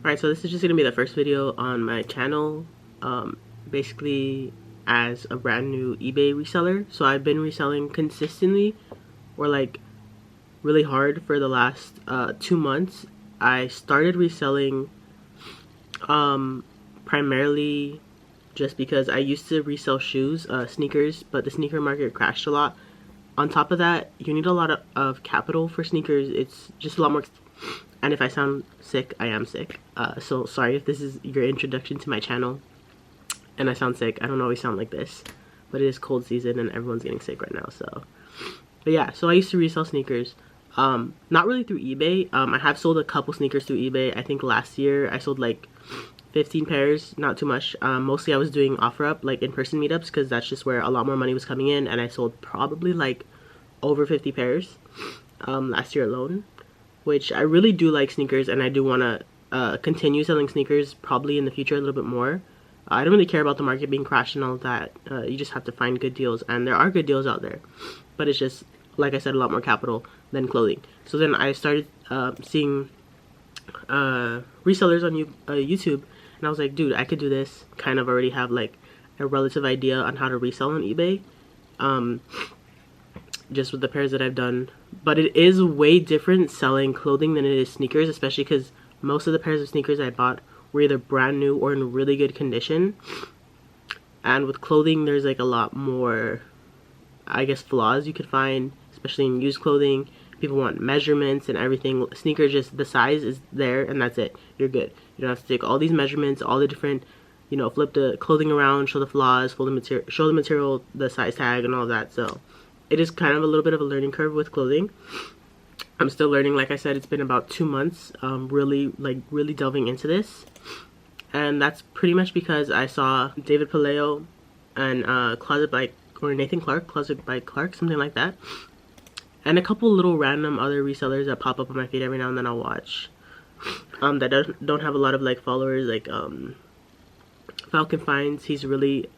Alright, so this is just gonna be the first video on my channel, basically as a brand new eBay reseller. So I've been reselling consistently, or like really hard, for the last 2 months. I started reselling primarily just because I used to resell shoes, sneakers, but the sneaker market crashed a lot. On top of that, you need a lot of capital for sneakers. It's just a lot more, and if I sound sick, I am sick. So sorry if this is your introduction to my channel and I sound sick. I don't always sound like this, but it is cold season and everyone's getting sick right now, so. But yeah, so I used to resell sneakers. Not really through eBay. I have sold a couple sneakers through eBay. I think last year I sold like 15 pairs, not too much. Mostly I was doing OfferUp, like in-person meetups, because that's just where a lot more money was coming in, and I sold probably like over 50 pairs last year alone, which I really do like sneakers, and I do want to continue selling sneakers probably in the future a little bit more. I don't really care about the market being crashed and all that. You just have to find good deals, and there are good deals out there, but it's just, like I said, a lot more capital than clothing. So then I started seeing resellers on YouTube, and I was like, dude, I could do this. Kind of already have like a relative idea on how to resell on eBay, just with the pairs that I've done. But it is way different selling clothing than it is sneakers, especially because most of the pairs of sneakers I bought were either brand new or in really good condition. And with clothing, there's like a lot more, I guess, flaws you could find, especially in used clothing. People want measurements and everything. Sneakers, just the size is there and that's it. You're good. You don't have to take all these measurements, all the different, you know, flip the clothing around, show the flaws, show the material, the size tag, and all that. So it is kind of a little bit of a learning curve with clothing. I'm still learning. Like I said, it's been about 2 months, really delving into this, and that's pretty much because I saw David Paleo and Closet by, or Nathan Clark, Closet by Clark, something like that, and a couple little random other resellers that pop up on my feed every now and then I'll watch, that don't have a lot of like followers, like Falcon Finds. He's really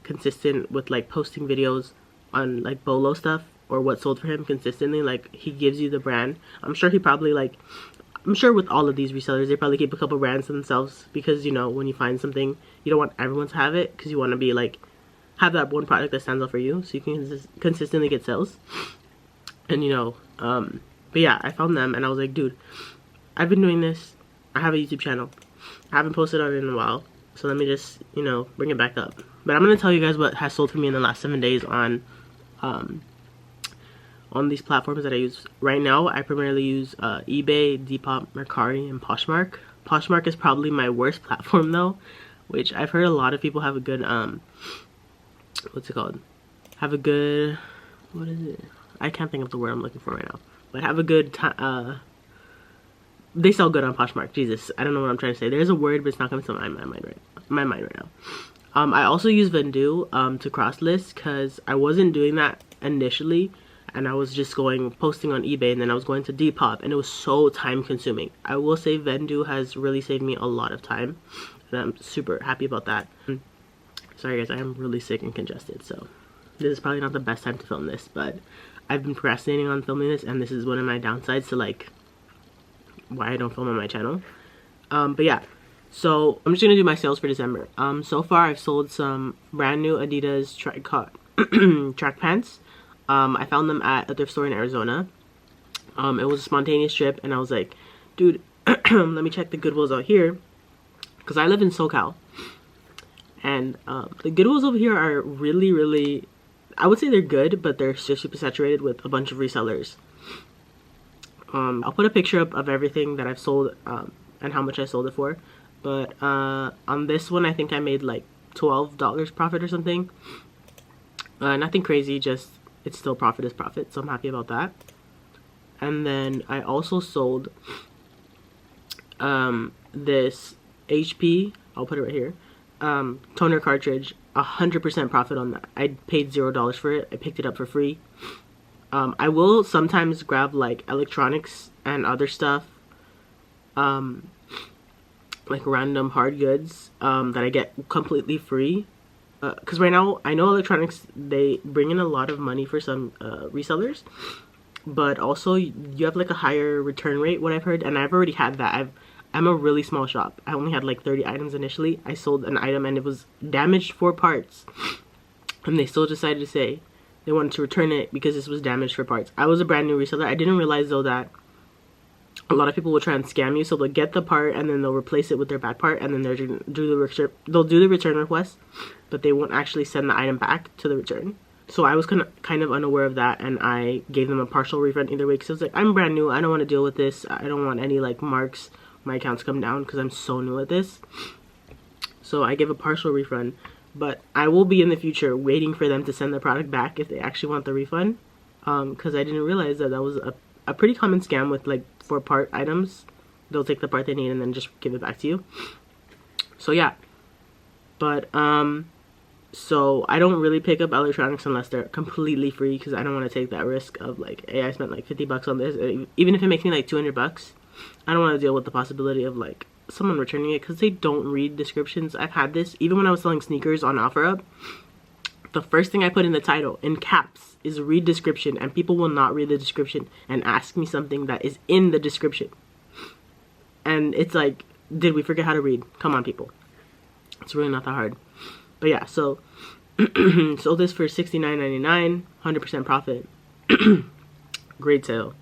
consistent with like posting videos on like Bolo stuff or what sold for him consistently. Like, he gives you the brand. I'm sure he probably, like, I'm sure with all of these resellers, they probably keep a couple brands to themselves, because, you know, when you find something, you don't want everyone to have it, because you want to be like, have that one product that stands out for you, so you can consistently get sales. And, you know, but yeah, I found them and I was like, dude, I've been doing this. I have a YouTube channel. I haven't posted on it in a while, so let me just, you know, bring it back up. But I'm gonna tell you guys what has sold for me in the last 7 days on these platforms that I use. Right now, I primarily use eBay, Depop, Mercari, and Poshmark. Poshmark is probably my worst platform though, which I've heard a lot of people have a good, what's it called? Have a good, what is it? I can't think of the word I'm looking for right now. But have a good time, they sell good on Poshmark. Jesus, I don't know what I'm trying to say. There's a word, but it's not coming to my mind right now. I also use Vendu to cross list, because I wasn't doing that initially, and I was just posting on eBay, and then I was going to Depop, and it was so time consuming. I will say Vendu has really saved me a lot of time, and I'm super happy about that. Sorry guys, I am really sick and congested, so this is probably not the best time to film this, but I've been procrastinating on filming this, and this is one of my downsides to like why I don't film on my channel. But yeah, so I'm just gonna do my sales for December. So far I've sold some brand new Adidas track pants. I found them at a thrift store in Arizona. It was a spontaneous trip, and I was like, dude, let me check the Goodwills out here, because I live in SoCal, and the Goodwills over here are really, I would say they're good, but they're just super saturated with a bunch of resellers. I'll put a picture up of everything that I've sold and how much I sold it for, but on this one I think I made like $12 profit or something. Nothing crazy, just it's still profit is profit, so I'm happy about that. And then I also sold this HP, I'll put it right here, toner cartridge, 100% profit on that. I paid $0 for it. I picked it up for free. I will sometimes grab like electronics and other stuff, like random hard goods that I get completely free. Because right now, I know electronics, they bring in a lot of money for some resellers, but also you have like a higher return rate, what I've heard, and I've already had that. I'm a really small shop. I only had like 30 items initially. I sold an item and it was damaged 4 parts. And they still decided to say they wanted to return it because this was damaged for parts. I was a brand new reseller. I didn't realize though that a lot of people will try and scam you. So they'll get the part and then they'll replace it with their bad part, and then they'll do the return request, but they won't actually send the item back to the return. So I was kind of unaware of that, and I gave them a partial refund either way because I was like, I'm brand new. I don't want to deal with this. I don't want any like marks. My accounts come down because I'm so new at this. So I gave a partial refund, but I will be in the future waiting for them to send the product back if they actually want the refund, because I didn't realize that was a pretty common scam with like 4-part items. They'll take the part they need and then just give it back to you. So yeah, but so I don't really pick up electronics unless they're completely free, because I don't want to take that risk of like, hey, I spent like 50 bucks on this. Even if it makes me like 200 bucks, I don't want to deal with the possibility of like someone returning it because they don't read descriptions. I've had this even when I was selling sneakers on OfferUp. The first thing I put in the title in caps is read description, and people will not read the description and ask me something that is in the description. And it's like, did we forget how to read? Come on, people. It's really not that hard. But yeah, so sold this for $69.99, 100% profit. Great sale.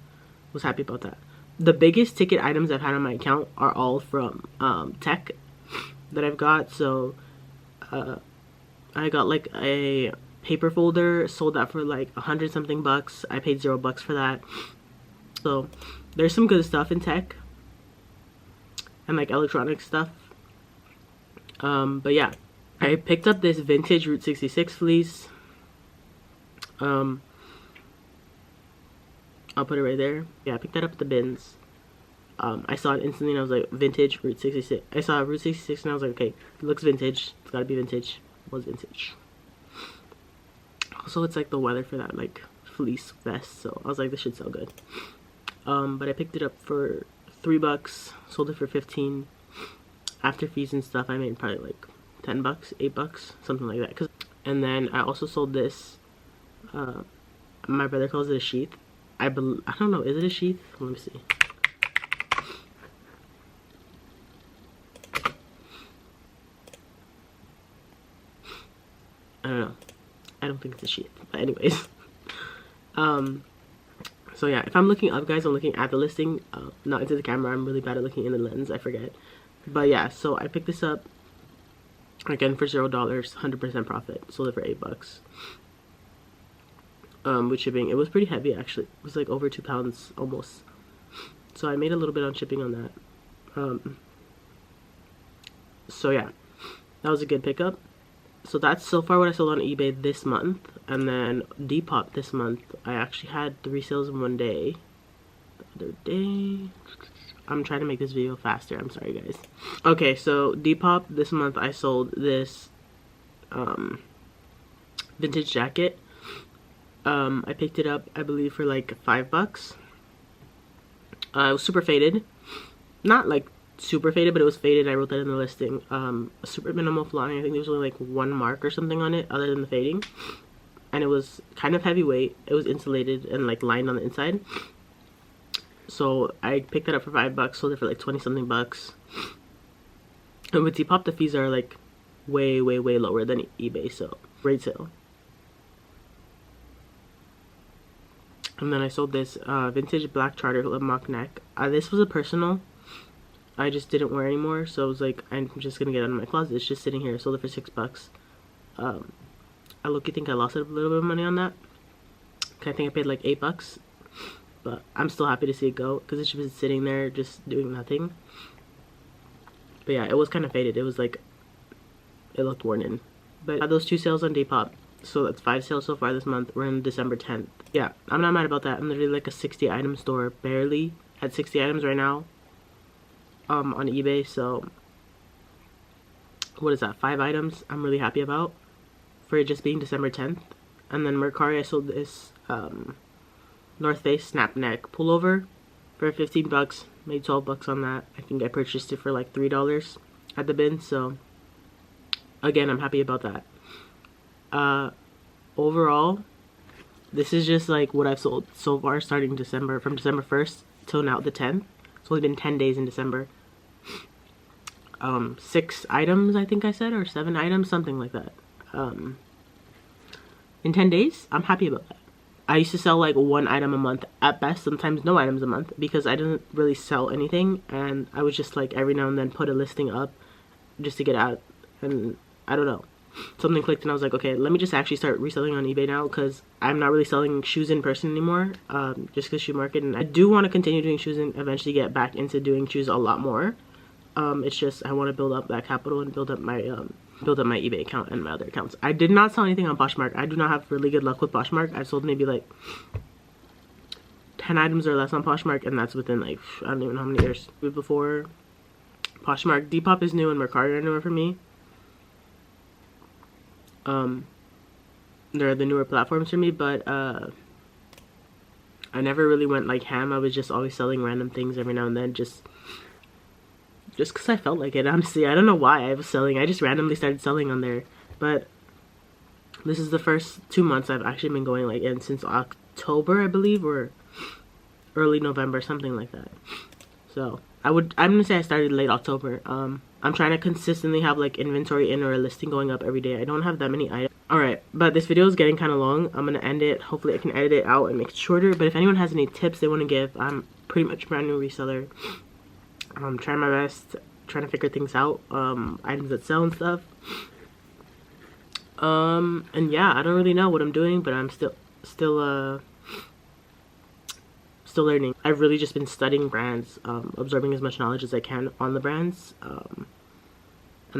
Was happy about that. The biggest ticket items I've had on my account are all from tech that I've got. So I got like a paper folder, sold that for like 100 something bucks. I paid $0 for that. So there's some good stuff in tech and like electronic stuff. But yeah, I picked up this vintage Route 66 fleece. I'll put it right there. Yeah, I picked that up at the bins. I saw it instantly and I was like, vintage Route 66. I saw Route 66 and I was like, okay, it looks vintage. It's gotta be vintage. It was vintage. Also, it's like the weather for that like fleece vest, so I was like, this should sell good. But I picked it up for $3, sold it for 15. After fees and stuff, I made probably like 10 bucks, 8 bucks, something like that. And then I also sold this. My brother calls it a sheath. I don't know, is it a sheath? Let me see. I don't know. I don't think it's a sheath. But anyways. So yeah, if I'm looking up, guys, I'm looking at the listing, not into the camera. I'm really bad at looking in the lens. I forget. But yeah, so I picked this up again for $0, 100% profit. Sold it for $8. With shipping, it was pretty heavy actually. It was like over 2 pounds almost. So I made a little bit on shipping on that. So yeah, that was a good pickup. So that's so far what I sold on eBay this month. And then Depop this month, I actually had 3 sales in one day. The other day, I'm trying to make this video faster. I'm sorry, guys. Okay, so Depop this month, I sold this vintage jacket. I picked it up, I believe, for like $5. It was super faded. Not like super faded, but it was faded. I wrote that in the listing. A super minimal flying. I think there was only like 1 mark or something on it other than the fading. And it was kind of heavyweight. It was insulated and like lined on the inside. So I picked that up for $5, sold it for like 20 something bucks. And with Depop, the fees are like way lower than eBay, so great sale. And then I sold this vintage black charter mock neck. This was a personal. I just didn't wear anymore, so I was like, I'm just gonna get it out of my closet. It's just sitting here. I sold it for $6. I look-y think I lost a little bit of money on that. I think I paid like $8, but I'm still happy to see it go because it's just sitting there just doing nothing. But yeah, it was kind of faded. It was like, it looked worn in. But I had those 2 sales on Depop. So that's 5 sales so far this month. We're in December 10th. Yeah, I'm not mad about that. I'm literally like a 60 item store, barely at 60 items right now on eBay. So what is that, 5 items I'm really happy about for it just being December 10th. And then Mercari, I sold this North Face snap neck pullover for $15. Made $12 on that. I think I purchased it for like $3 at the bin. So again, I'm happy about that. Overall, this is just like what I've sold so far starting December, from December 1st till now the 10th. It's only been 10 days in December. 6 items, I think I said, or 7 items, something like that. In 10 days, I'm happy about that. I used to sell like 1 item a month at best, sometimes no items a month, because I didn't really sell anything, and I was just like every now and then put a listing up just to get out, and I don't know. Something clicked and I was like, okay, let me just actually start reselling on eBay now, because I'm not really selling shoes in person anymore, just because shoe market, and I do want to continue doing shoes and eventually get back into doing shoes a lot more. It's just I want to build up that capital and build up my eBay account and my other accounts. I did not sell anything on Poshmark. I do not have really good luck with Poshmark. I've sold maybe like 10 items or less on Poshmark, and that's within like, I don't even know how many years. Before Poshmark, Depop is new and Mercari are newer for me. They're the newer platforms for me, but I never really went like ham. I was just always selling random things every now and then, just because I felt like it. Honestly, I don't know why I was selling. I just randomly started selling on there. But this is the first 2 months I've actually been going like in since October, I believe, or early November, something like that. So I'm gonna say I started late October. I'm trying to consistently have like inventory in or a listing going up every day. I don't have that many items. Alright, but this video is getting kind of long. I'm gonna end it. Hopefully I can edit it out and make it shorter. But if anyone has any tips they want to give, I'm pretty much a brand new reseller. I'm trying my best, trying to figure things out, items that sell and stuff. And yeah, I don't really know what I'm doing, but I'm still learning. I've really just been studying brands, absorbing as much knowledge as I can on the brands, and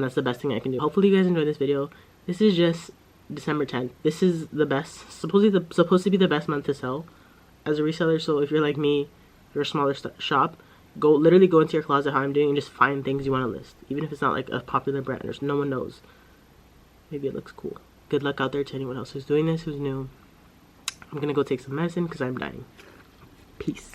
that's the best thing I can do. Hopefully you guys enjoyed this video. This is just December 10th. This is the best, supposed to be the best month to sell as a reseller. So if you're like me, you're a smaller shop, literally go into your closet how I'm doing and just find things you want to list, even if it's not like a popular brand or no one knows. Maybe it looks cool. Good luck out there to anyone else who's doing this, who's new. I'm gonna go take some medicine because I'm dying. Peace.